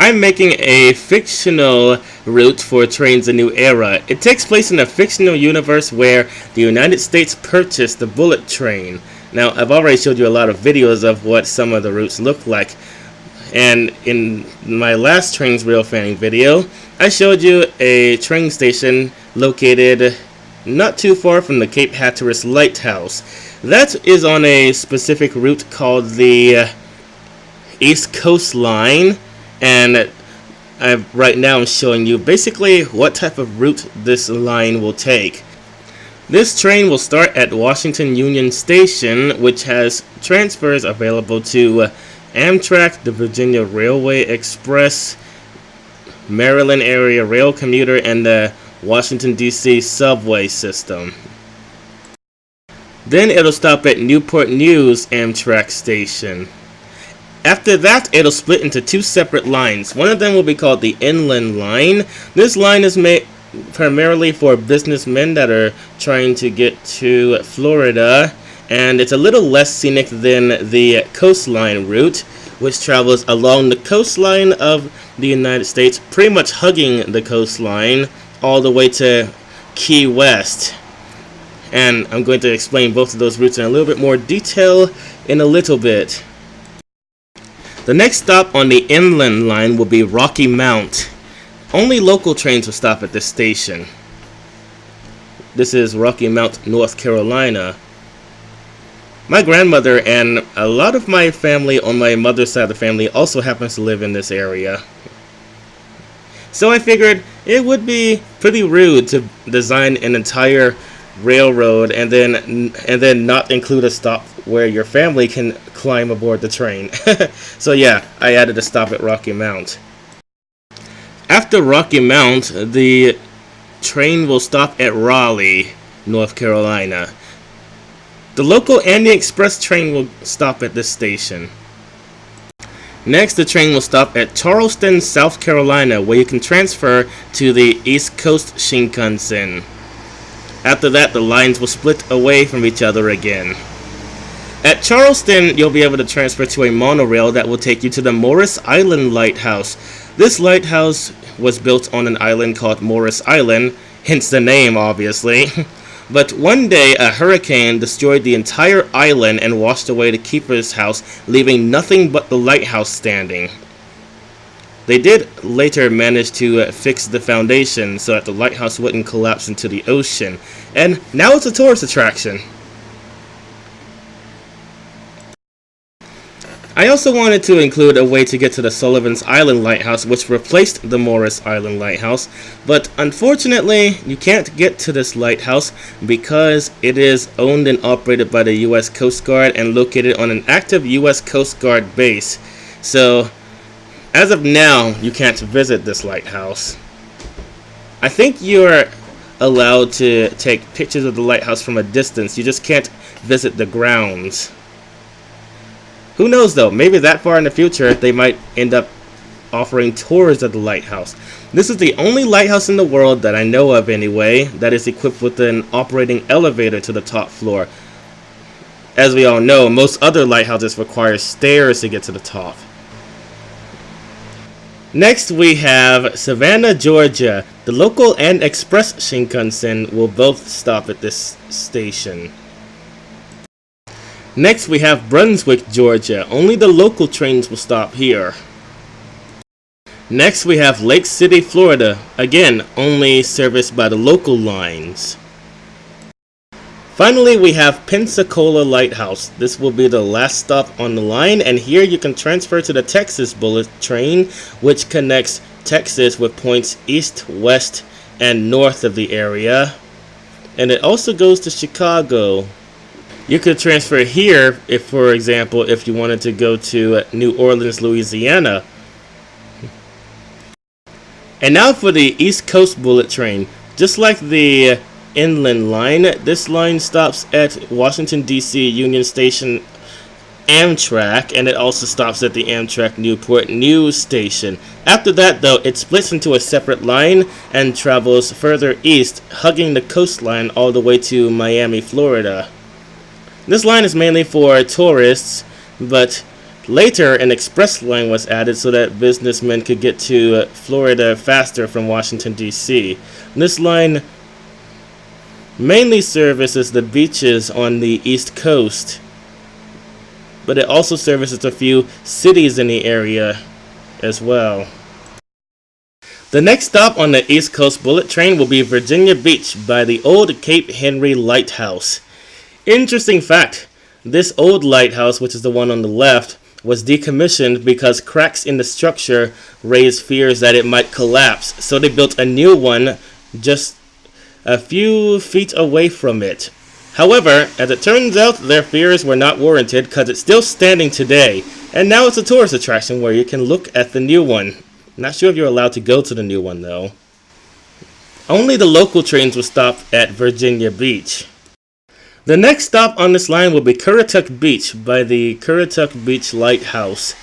I'm making a fictional route for Trainz: A New Era. It takes place in a fictional universe where the United States purchased the bullet train. Now, I've already showed you a lot of videos of what some of the routes look like. And in my last Trainz Railfanning video, I showed you a train station located not too far from the Cape Hatteras Lighthouse. That is on a specific route called the East Coast Line. And right now I'm showing you basically what type of route this line will take. This train will start at Washington Union Station, which has transfers available to Amtrak, the Virginia Railway Express, Maryland Area Rail Commuter, and the Washington, D.C. subway system. Then it'll stop at Newport News Amtrak station. After that, it'll split into two separate lines. One of them will be called the Inland Line. This line is made primarily for businessmen that are trying to get to Florida, and it's a little less scenic than the coastline route, which travels along the coastline of the United States, pretty much hugging the coastline all the way to Key West. And I'm going to explain both of those routes in a little bit more detail in a little bit. The next stop on the Inland Line will be Rocky Mount. Only local trains will stop at this station. This is Rocky Mount, North Carolina. My grandmother and a lot of my family on my mother's side of the family also happens to live in this area. So I figured it would be pretty rude to design an entire railroad and then not include a stop where your family can climb aboard the train. So yeah, I added a stop at Rocky Mount. After Rocky Mount, the train will stop at Raleigh, North Carolina. The local and the express train will stop at this station. Next, the train will stop at Charleston, South Carolina, where you can transfer to the East Coast Shinkansen. After that, the lines will split away from each other again. At Charleston, you'll be able to transfer to a monorail that will take you to the Morris Island Lighthouse. This lighthouse was built on an island called Morris Island, hence the name, obviously. But one day, a hurricane destroyed the entire island and washed away the keeper's house, leaving nothing but the lighthouse standing. They did later manage to fix the foundation so that the lighthouse wouldn't collapse into the ocean, and now it's a tourist attraction. I also wanted to include a way to get to the Sullivan's Island Lighthouse, which replaced the Morris Island Lighthouse, but unfortunately you can't get to this lighthouse because it is owned and operated by the U.S. Coast Guard and located on an active U.S. Coast Guard base. So as of now, you can't visit this lighthouse. I think you're allowed to take pictures of the lighthouse from a distance. You just can't visit the grounds. Who knows though, maybe that far in the future they might end up offering tours of the lighthouse. This is the only lighthouse in the world that I know of anyway that is equipped with an operating elevator to the top floor. As we all know, most other lighthouses require stairs to get to the top. Next we have Savannah, Georgia. The local and express Shinkansen will both stop at this station. Next we have Brunswick, Georgia. Only the local trains will stop here. Next we have Lake City, Florida. Again, only serviced by the local lines. Finally, we have Pensacola Lighthouse. This will be the last stop on the line, and here you can transfer to the Texas bullet train, which connects Texas with points east, west, and north of the area. And it also goes to Chicago. You could transfer here, if, for example, if you wanted to go to New Orleans, Louisiana. And now for the East Coast bullet train. Just like the Inland Line, this line stops at Washington, D.C. Union Station Amtrak, and it also stops at the Amtrak Newport News Station. After that, though, it splits into a separate line and travels further east, hugging the coastline all the way to Miami, Florida. This line is mainly for tourists, but Later, an express line was added so that businessmen could get to Florida faster from Washington, D.C. This line mainly services the beaches on the East Coast, but it also services a few cities in the area as well. The next stop on the East Coast bullet train will be Virginia Beach by the old Cape Henry Lighthouse. Interesting fact, this old lighthouse, which is the one on the left, was decommissioned because cracks in the structure raised fears that it might collapse, so they built a new one just a few feet away from it. However, as it turns out, their fears were not warranted because it's still standing today, and now it's a tourist attraction where you can look at the new one. Not sure if you're allowed to go to the new one though. Only the local trains will stop at Virginia Beach. The next stop on this line will be Currkuck Beach by the Currkuck Beach Lighthouse.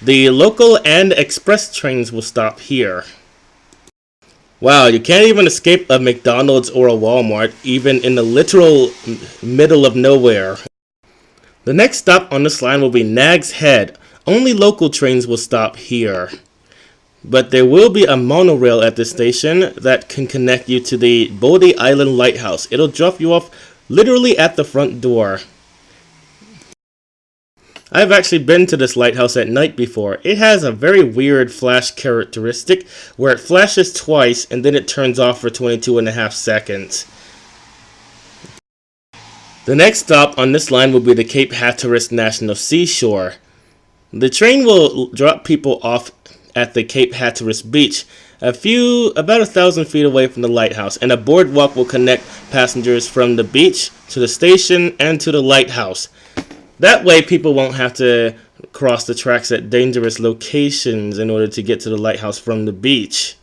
The local and express trains will stop here. Wow, you can't even escape a McDonald's or a Walmart, even in the literal middle of nowhere. The next stop on this line will be Nags Head. Only local trains will stop here. But there will be a monorail at this station that can connect you to the Tybee Island Lighthouse. It'll drop you off literally at the front door. I've actually been to this lighthouse at night before. It has a very weird flash characteristic where it flashes twice and then it turns off for 22.5 seconds. The next stop on this line will be the Cape Hatteras National Seashore. The train will drop people off at the Cape Hatteras Beach, about 1,000 feet away from the lighthouse, and a boardwalk will connect passengers from the beach to the station and to the lighthouse. That way people won't have to cross the tracks at dangerous locations in order to get to the lighthouse from the beach.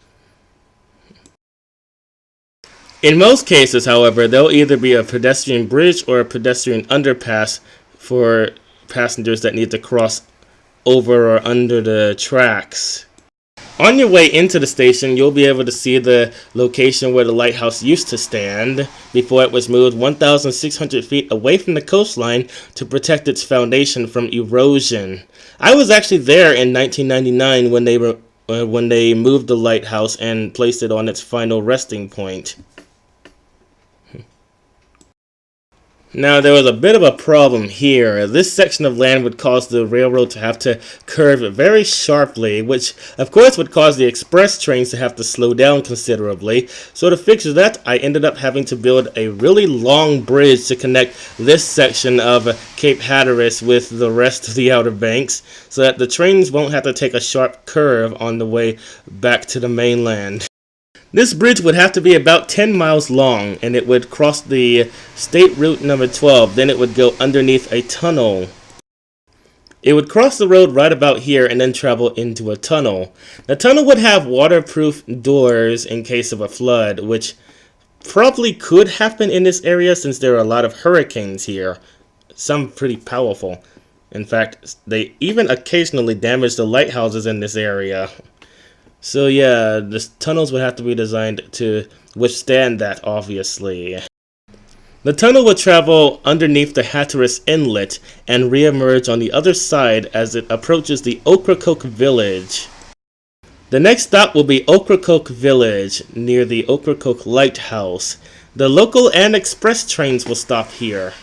In most cases, however, there'll either be a pedestrian bridge or a pedestrian underpass for passengers that need to cross over or under the tracks. On your way into the station, you'll be able to see the location where the lighthouse used to stand before it was moved 1,600 feet away from the coastline to protect its foundation from erosion. I was actually there in 1999 when they moved the lighthouse and placed it on its final resting point. Now, there was a bit of a problem here. This section of land would cause the railroad to have to curve very sharply, which of course would cause the express trains to have to slow down considerably. So to fix that, I ended up having to build a really long bridge to connect this section of Cape Hatteras with the rest of the Outer Banks, so that the trains won't have to take a sharp curve on the way back to the mainland. This bridge would have to be about 10 miles long, and it would cross the State Route number 12. Then it would go underneath a tunnel. It would cross the road right about here and then travel into a tunnel. The tunnel would have waterproof doors in case of a flood, which probably could happen in this area since there are a lot of hurricanes here. Some pretty powerful. In fact, they even occasionally damage the lighthouses in this area. So yeah, the tunnels would have to be designed to withstand that, obviously. The tunnel would travel underneath the Hatteras Inlet and re-emerge on the other side as it approaches the Currkuck Village. The next stop will be Currkuck Village, near the Currkuck Lighthouse. The local and express trains will stop here.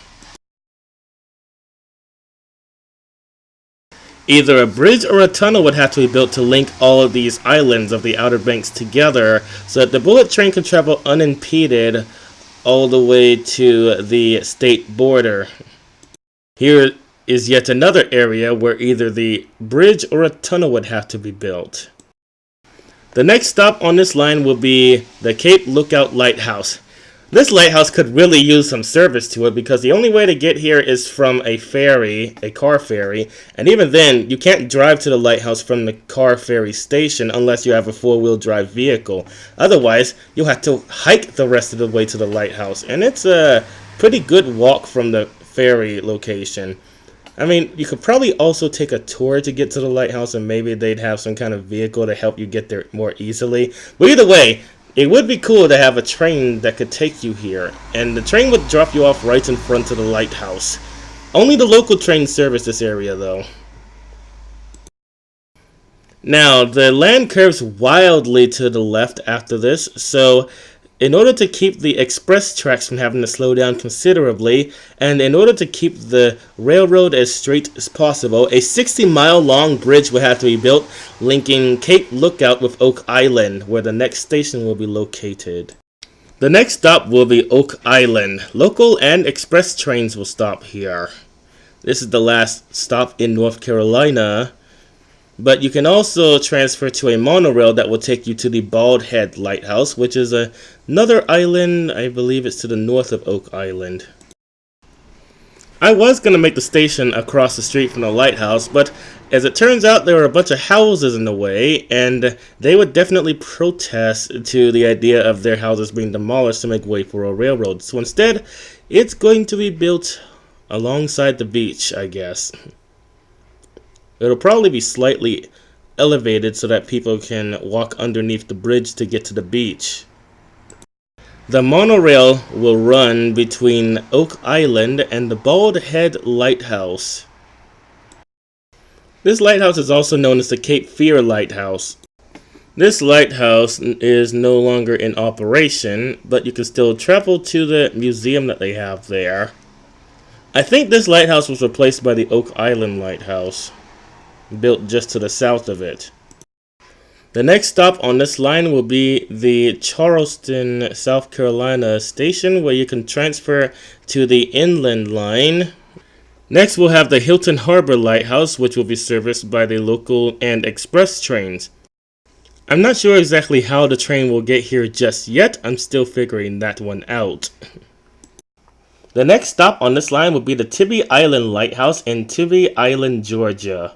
Either a bridge or a tunnel would have to be built to link all of these islands of the Outer Banks together so that the bullet train can travel unimpeded all the way to the state border. Here is yet another area where either the bridge or a tunnel would have to be built. The next stop on this line will be the Cape Lookout Lighthouse. This lighthouse could really use some service to it because the only way to get here is from a ferry, a car ferry, and even then, you can't drive to the lighthouse from the car ferry station unless you have a four-wheel drive vehicle. Otherwise, you'll have to hike the rest of the way to the lighthouse, and it's a pretty good walk from the ferry location. I mean, you could probably also take a tour to get to the lighthouse, and maybe they'd have some kind of vehicle to help you get there more easily. But either way, it would be cool to have a train that could take you here, and the train would drop you off right in front of the lighthouse. Only the local trains service this area, though. Now, the land curves wildly to the left after this, so in order to keep the express tracks from having to slow down considerably, and in order to keep the railroad as straight as possible, a 60-mile long bridge will have to be built linking Cape Lookout with Oak Island, where the next station will be located. The next stop will be Oak Island. Local and express trains will stop here. This is the last stop in North Carolina. But you can also transfer to a monorail that will take you to the Bald Head Lighthouse, which is another island. I believe it's to the north of Oak Island. I was going to make the station across the street from the lighthouse, but as it turns out, there were a bunch of houses in the way, and they would definitely protest to the idea of their houses being demolished to make way for a railroad. So instead, it's going to be built alongside the beach, I guess. It'll probably be slightly elevated so that people can walk underneath the bridge to get to the beach. The monorail will run between Oak Island and the Bald Head Lighthouse. This lighthouse is also known as the Cape Fear Lighthouse. This lighthouse is no longer in operation, but you can still travel to the museum that they have there. I think this lighthouse was replaced by the Oak Island Lighthouse, built just to the south of it. The next stop on this line will be the Charleston, South Carolina station, where you can transfer to the inland line. Next, we'll have the Hilton Harbor Lighthouse, which will be serviced by the local and express trains. I'm not sure exactly how the train will get here just yet. I'm still figuring that one out. The next stop on this line will be the Tybee Island Lighthouse in Tybee Island, Georgia.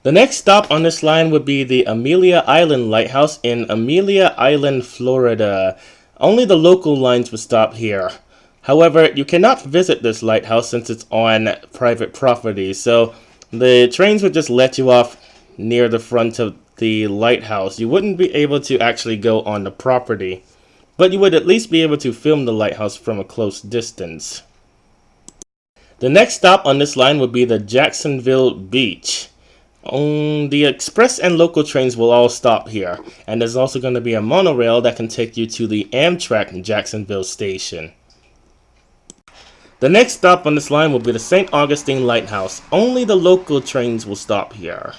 The next stop on this line would be the Amelia Island Lighthouse in Amelia Island, Florida. Only the local lines would stop here. However, you cannot visit this lighthouse since it's on private property, so the trains would just let you off near the front of the lighthouse. You wouldn't be able to actually go on the property, but you would at least be able to film the lighthouse from a close distance. The next stop on this line would be the Jacksonville Beach. The express and local trains will all stop here, and there's also going to be a monorail that can take you to the Amtrak Jacksonville station. The next stop on this line will be the St. Augustine Lighthouse. Only the local trains will stop here.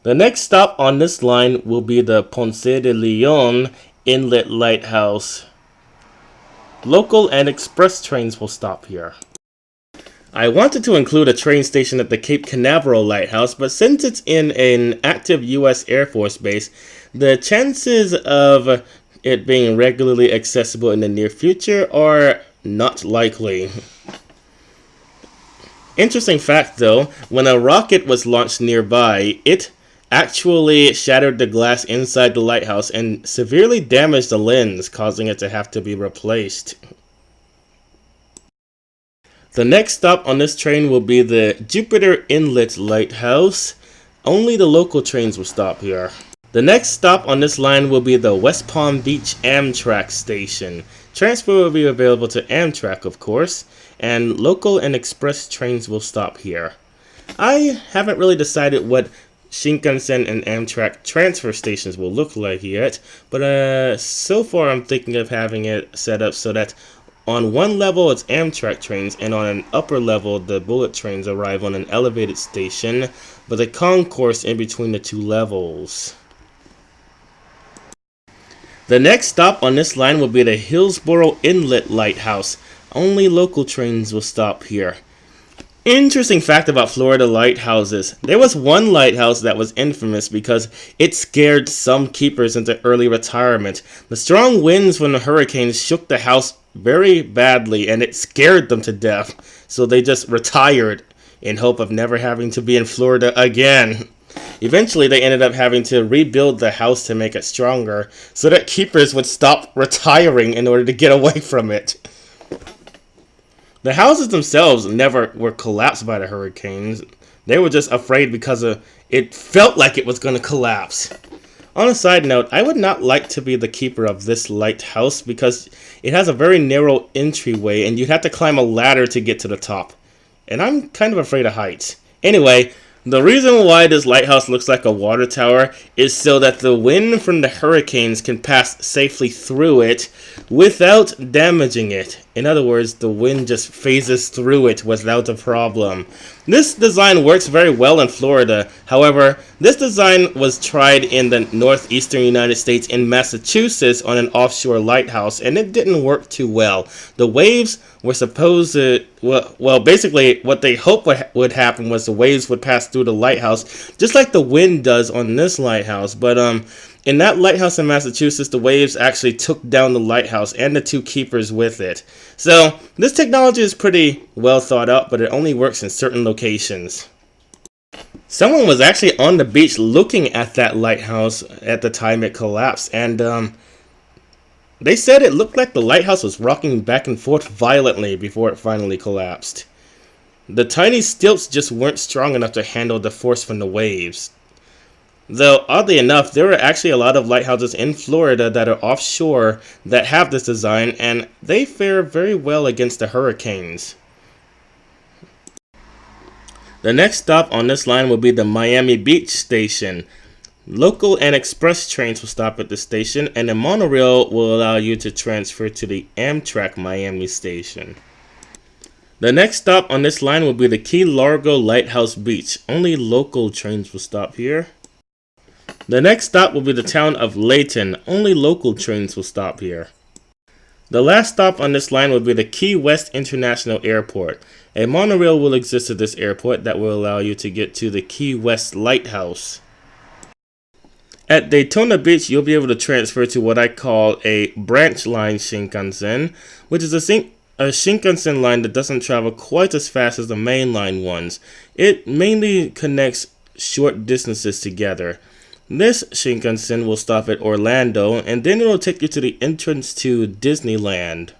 The next stop on this line will be the Ponce de Leon Inlet Lighthouse. Local and express trains will stop here. I wanted to include a train station at the Cape Canaveral Lighthouse, but since it's in an active U.S. Air Force base, the chances of it being regularly accessible in the near future are not likely. Interesting fact though, when a rocket was launched nearby, it actually shattered the glass inside the lighthouse and severely damaged the lens, causing it to have to be replaced. The next stop on this train will be the Jupiter Inlet Lighthouse. Only the local trains will stop here. The next stop on this line will be the West Palm Beach Amtrak station. Transfer will be available to Amtrak, of course, and local and express trains will stop here. I haven't really decided what Shinkansen and Amtrak transfer stations will look like yet, but so far I'm thinking of having it set up so that on one level it's Amtrak trains, and on an upper level the bullet trains arrive on an elevated station, with a concourse in between the two levels. The next stop on this line will be the Hillsborough Inlet Lighthouse. Only local trains will stop here. Interesting fact about Florida lighthouses. There was one lighthouse that was infamous because it scared some keepers into early retirement. The strong winds from the hurricanes shook the house very badly and it scared them to death. So they just retired in hope of never having to be in Florida again. Eventually they ended up having to rebuild the house to make it stronger so that keepers would stop retiring in order to get away from it. The houses themselves never were collapsed by the hurricanes. They were just afraid because it felt like it was going to collapse. On a side note, I would not like to be the keeper of this lighthouse because it has a very narrow entryway and you'd have to climb a ladder to get to the top. And I'm kind of afraid of heights. Anyway, The reason why this lighthouse looks like a water tower is so that the wind from the hurricanes can pass safely through it without damaging it. In other words, the wind just phases through it without a problem. This design works very well in Florida. However, this design was tried in the northeastern United States in Massachusetts on an offshore lighthouse, and it didn't work too well. The waves were supposed to, well, basically what they hoped would happen was the waves would pass through the lighthouse, just like the wind does on this lighthouse. But in that lighthouse in Massachusetts, the waves actually took down the lighthouse and the two keepers with it. So this technology is pretty well thought out, but it only works in certain locations. Someone was actually on the beach looking at that lighthouse at the time it collapsed, and they said it looked like the lighthouse was rocking back and forth violently before it finally collapsed. The tiny stilts just weren't strong enough to handle the force from the waves. Though, oddly enough, there are actually a lot of lighthouses in Florida that are offshore that have this design, and they fare very well against the hurricanes. The next stop on this line will be the Miami Beach station. Local and express trains will stop at the station, and the monorail will allow you to transfer to the Amtrak Miami station. The next stop on this line will be the Key Largo Lighthouse Beach. Only local trains will stop here. The next stop will be the town of Layton. Only local trains will stop here. The last stop on this line will be the Key West International Airport. A monorail will exist at this airport that will allow you to get to the Key West Lighthouse. At Daytona Beach, you'll be able to transfer to what I call a branch line Shinkansen, which is a Shinkansen line that doesn't travel quite as fast as the mainline ones. It mainly connects short distances together. This Shinkansen will stop at Orlando, and then it will take you to the entrance to Disneyland.